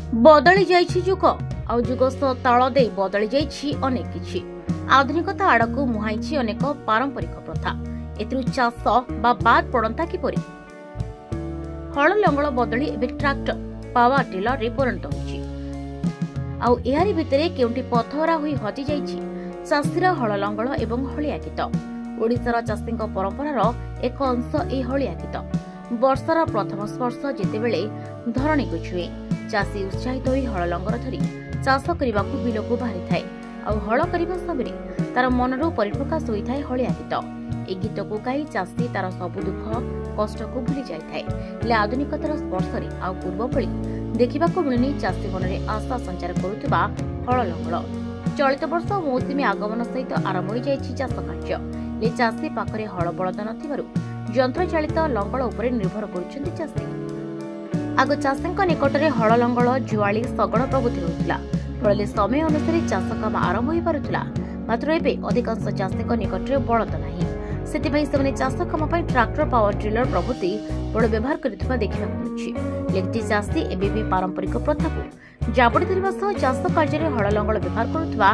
बदली जाइछि जुग आउ जुग सह ताल दे बदली जाइछि अनेक किछि। आधुनिकता आड़कू मुहाइछि अनेक पारंपरिक प्रथा। एथिरु चाष बा बाद पड़ंता किपरि? हल लंगल बदली एबे ट्रैक्टर पावर टिलर रे परिणत होइछि। आउ एहारी भितरे केउंटी पथरा होई हजि जाइछि चाषीर हल लंगल एवं हलिया गीत। ओडिशार चाषीଙ୍କ परंपरार एक अंश ए हलिया गीत। वर्षार प्रथम स्पर्श जेतेबेले धरणी को छुए चाषी उत्साहित होई हल लंगर धरी चाष करने बिलकू बाहरी थाए। आउ हल करने समय तार मनरू परिप्रकाश होता है हलिया गीत। ए गीत को गाई चाषी तार सबु दुख कष्ट को भूली जाए। आधुनिकतार स्पर्श आउ पूर्व भली देखा मिलनी चाषी मन में आशा संचार करुवा हल लंगल। चलित वर्ष मौसुमी आगमन सहित आरंभ हो जाइछि चाष कार्य। चाषी पाखरे हल बलद नथिबारु यंत्र चालित लंगल उपरे निर्भर करुछन्ति चाषी। आग चाषी निकटरे हल लंगल जुआली शगड़ प्रभृति रहुथिला। फल समय अनुसार चाष काम आरंभ हो पारुथिला। मात्र एबे अधिकांश चाषी निकटरे बलद नाही। सेतिपई सेमाने चाष काम पई ट्रैक्टर पावर टिलर प्रभृति बड़ व्यवहार करिथबा देखिबा मिलुछि। लेकिन चाषी एबे भी पारंपरिक प्रथा को जाबड़ी धरिबा सह चाष कार्य रे हल लंगल व्यवहार करुथबा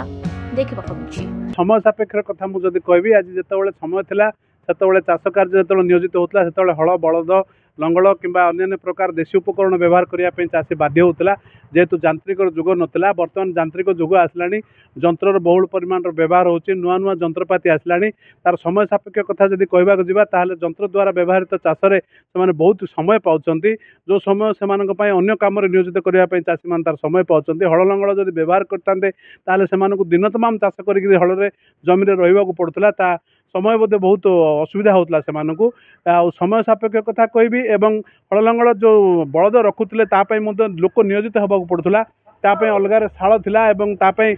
देखिबा मिलुछि। समय सापेक्ष कथा मु जदि कहबी आज जेतेबेले समय थिला सेतेबेले चाष कार्य जेतेबेले नियोजित होतला सेतेबेले हल बलद लंगल किंबा अन्य प्रकार देशी उपकरण व्यवहार करने चाषी बाध्य होता। जेहेतु यांत्रिक जुग नथिला बर्तमान यांत्रिक जुग आसलानी जंत्रर बहुल परिमाण व्यवहार होची। नुआ नुआ जंत्रपाति आसलानी तार समय सापेक्ष कथा जदि कहबाक जिबा ताहाले जंत्र द्वारा व्यवहारित चाषरे सेमाने बहुत समय पाउचंती। जो समय सेमानक पय अन्य काम रे नियोजित करिया पय चाषी मान तार समय पाउचंती। हल लंगल जदि व्यवहार करतांते ताहाले सेमानकु दिन तमाम चाष करिक हल रे जमी रे रहिबाकु पडुतला। ता समय बोधे बहुत असुविधा होता सेमानकु। समय सापेक्ष कथा कहबी एवं हल लंगल जो बलद रखुले लोक नियोजित होगा पड़ूला। तापई अलगार शाल थिला एवं तापई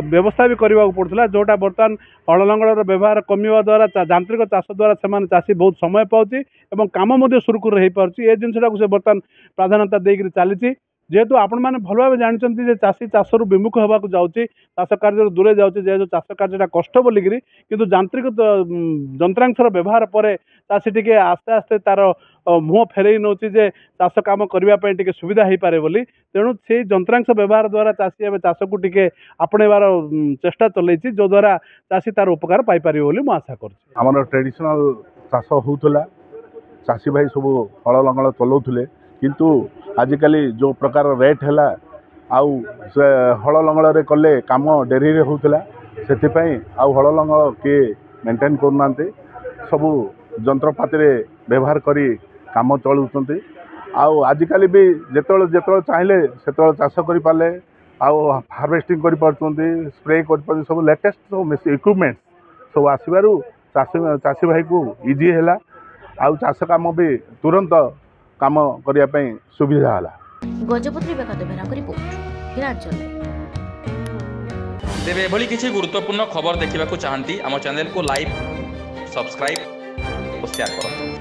व्यवस्था भी करने पड़ूला। जोटा बर्तमान हल लंगल व्यवहार कमिवा द्वारा यांत्रिक चाष द्वारा से चाषी बहुत समय पाउची एवं काम सुरुखुरु हो पार्टी। ए जिनटा को बर्तमान प्राधान्यता देकर चली। जेहेतु आपण मैंने भल भाव जानते चाषी चाषर विमुख होगा जाऊँगी चाष कार्य दूरे जाऊँगी। जेहेतु चाष कार्यटा कष्ट बोलिक किंतु यांत्रिक जंत्रांशर व्यवहार पर चाषी टी आस्ते आस्ते तार मुह फेरई नौ चाष कम करने सुविधा हो पारे बोली। तेणु से जंत्रांश व्यवहार द्वारा चाषी एवं चाष को टी आपणेबार चेष्टा चलती जो द्वारा चाषी तार उपकार पाइपर बोली मुझे आशा कर। ट्रेडिशनल चाष होता चाषी भाई सब हल लंगल चलाऊे किंतु आजिकल जो प्रकार रेट है आउ से हल लंगल कले काम डेरी होता से हल लंगल किए मेंटेन करना सबू जंत्रपाति व्यवहार करी काम चलुँच। आजिकल भी जिते चाहिए से चाष कर पारे हार्वेस्टिंग कर स्प्रे कर सब लेटेस्ट सब इक्विपमेंट सब आसबार चाषी भाई को इजी है। चाष काम भी तुरंत काम करने सुविधा है। गजपति रिपोर्ट हिरांचल। तेरे एभली किसी गुरुत्वपूर्ण खबर देखा चाहती आम चैनल को लाइक सब्सक्राइब और शेयर करूँ।